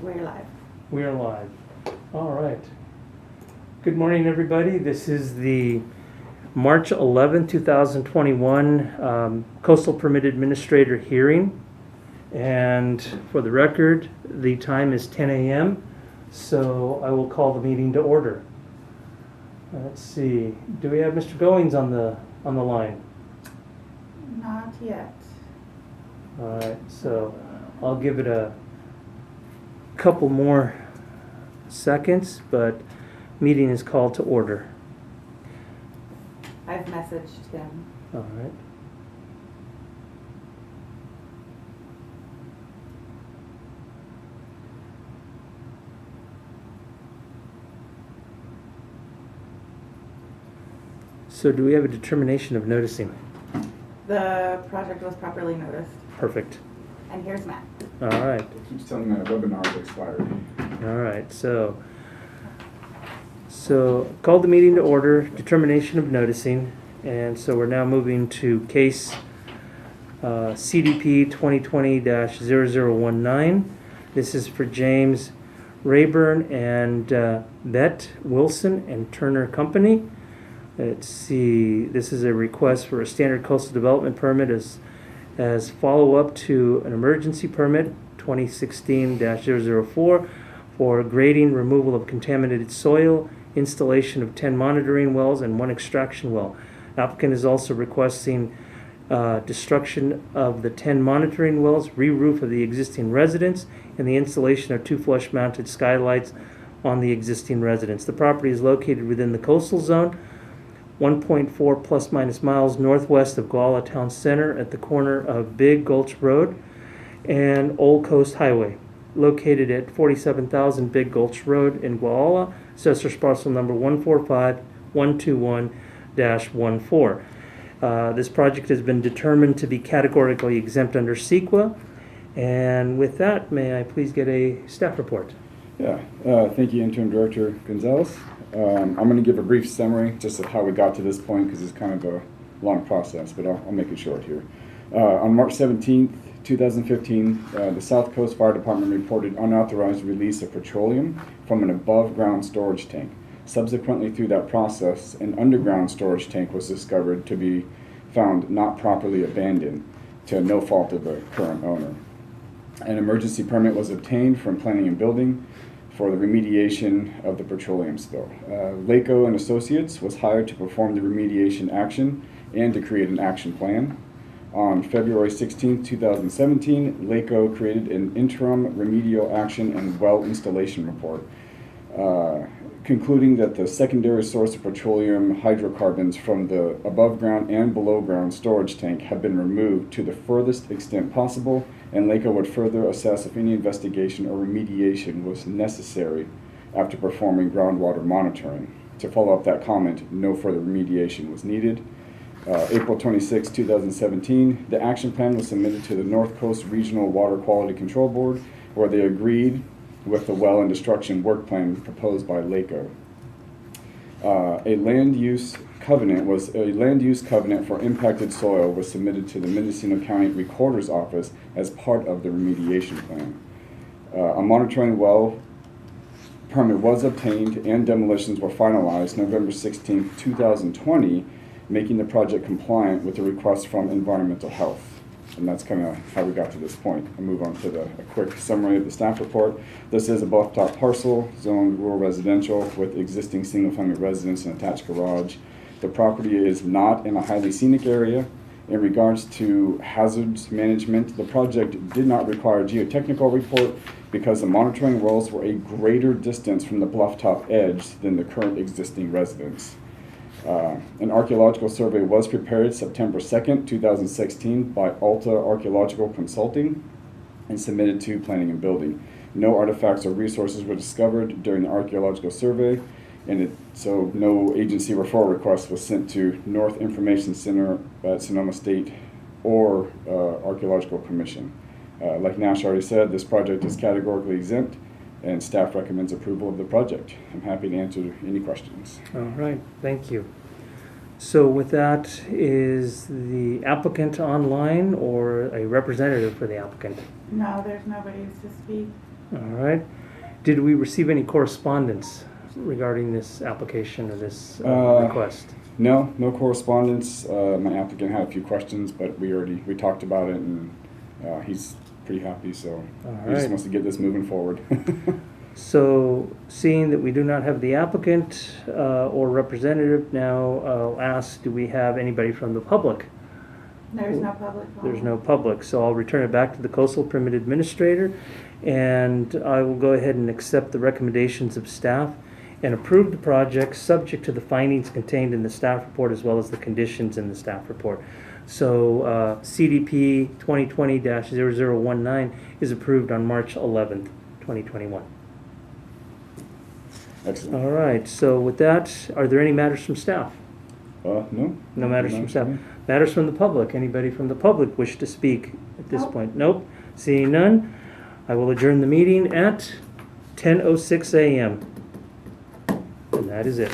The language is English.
We're live. We are live. All right. Good morning, everybody. This is the March 11, 2021 Coastal Permit Administrator hearing. And for the record, the time is 10 a.m., so I will call the meeting to order. Let's see. Do we have Mr. Goings on the line? Not yet. All right, so I'll give it a couple more seconds, but meeting is called to order. I've messaged him. All right. So do we have a determination of noticing? The project was properly noticed. Perfect. And here's Matt. All right. It keeps telling me my webinar is expired. All right. So call the meeting to order, determination of noticing. And so we're now moving to case CDP 2020-0019. This is for James Rayburn and Bette Wilson and Turner Company. Let's see, this is a request for a standard coastal development permit as follow-up to an emergency permit 2016-004 for grading, removal of contaminated soil, installation of 10 monitoring wells and 1 extraction well. Applicant is also requesting destruction of the 10 monitoring wells, re-roof of the existing residence, and the installation of 2 flush-mounted skylights on the existing residence. The property is located within the coastal zone, 1.4 plus minus miles northwest of Guala Town Center at the corner of Big Gulch Road and Old Coast Highway, located at 47,000 Big Gulch Road in Guala, Assessor's Parcel number 145121-14. This project has been determined to be categorically exempt under CEQA. And with that, may I please get a staff report? Yeah, thank you, Interim Director Gonzalez. I'm going to give a brief summary just of how we got to this point because it's kind of a long process, but I'll make it short here. On March 17th, 2015, the South Coast Fire Department reported unauthorized release of petroleum from an above-ground storage tank. Subsequently, through that process, an underground storage tank was discovered to be found not properly abandoned to no fault of the current owner. An emergency permit was obtained from Planning and Building for the remediation of the petroleum spill. LACO and Associates was hired to perform the remediation action and to create an action plan. On February 16, 2017, LACO created an interim remedial action and well installation report, concluding that the secondary source of petroleum hydrocarbons from the above ground and below ground storage tank have been removed to the furthest extent possible, and LACO would further assess if any investigation or remediation was necessary after performing groundwater monitoring. To follow up that comment, no further remediation was needed. April 26, 2017, the action plan was submitted to the North Coast Regional Water Quality Control Board, where they agreed with the well and destruction work plan proposed by LACO. A land use covenant for impacted soil was submitted to the Mendocino County Recorder's Office as part of the remediation plan. A monitoring well permit was obtained and demolitions were finalized November 16, 2020, making the project compliant with the request from Environmental Health. And that's kind of how we got to this point. I'll move on to a quick summary of the staff report. This is a bluff-top parcel, zoned rural residential with existing single-family residence and attached garage. The property is not in a highly scenic area. In regards to hazards management, the project did not require a geotechnical report because the monitoring wells were a greater distance from the bluff-top edge than the current existing residence. An archaeological survey was prepared September 2nd, 2016 by Alta Archaeological Consulting and submitted to Planning and Building. No artifacts or resources were discovered during the archaeological survey, so no agency referral request was sent to North Information Center at Sonoma State or Archaeological Commission. Like Nash already said, this project is categorically exempt and staff recommends approval of the project. I'm happy to answer any questions. All right, thank you. So with that, is the applicant online or a representative for the applicant? No, there's nobody to speak. All right. Did we receive any correspondence regarding this application or this request? No, no correspondence. My applicant had a few questions, but we talked about it, and he's pretty happy, so All he just right. wants to get this moving forward. So seeing that we do not have the applicant or representative, now I'll ask, do we have anybody from the public? There's no public. There's comment. no public, so I'll return it back to the Coastal Permit Administrator, and I will go ahead and accept the recommendations of staff and approve the project, subject to the findings contained in the staff report as well as the conditions in the staff report. So CDP 2020-0019 is approved on March 11th, 2021. Excellent. All right, so with that, are there any matters from staff? No. No matters from staff. me. Matters from the public. Anybody from the public wish to speak at this Nope. point? Nope. Seeing none, I will adjourn the meeting at 10:06 a.m. And that is it.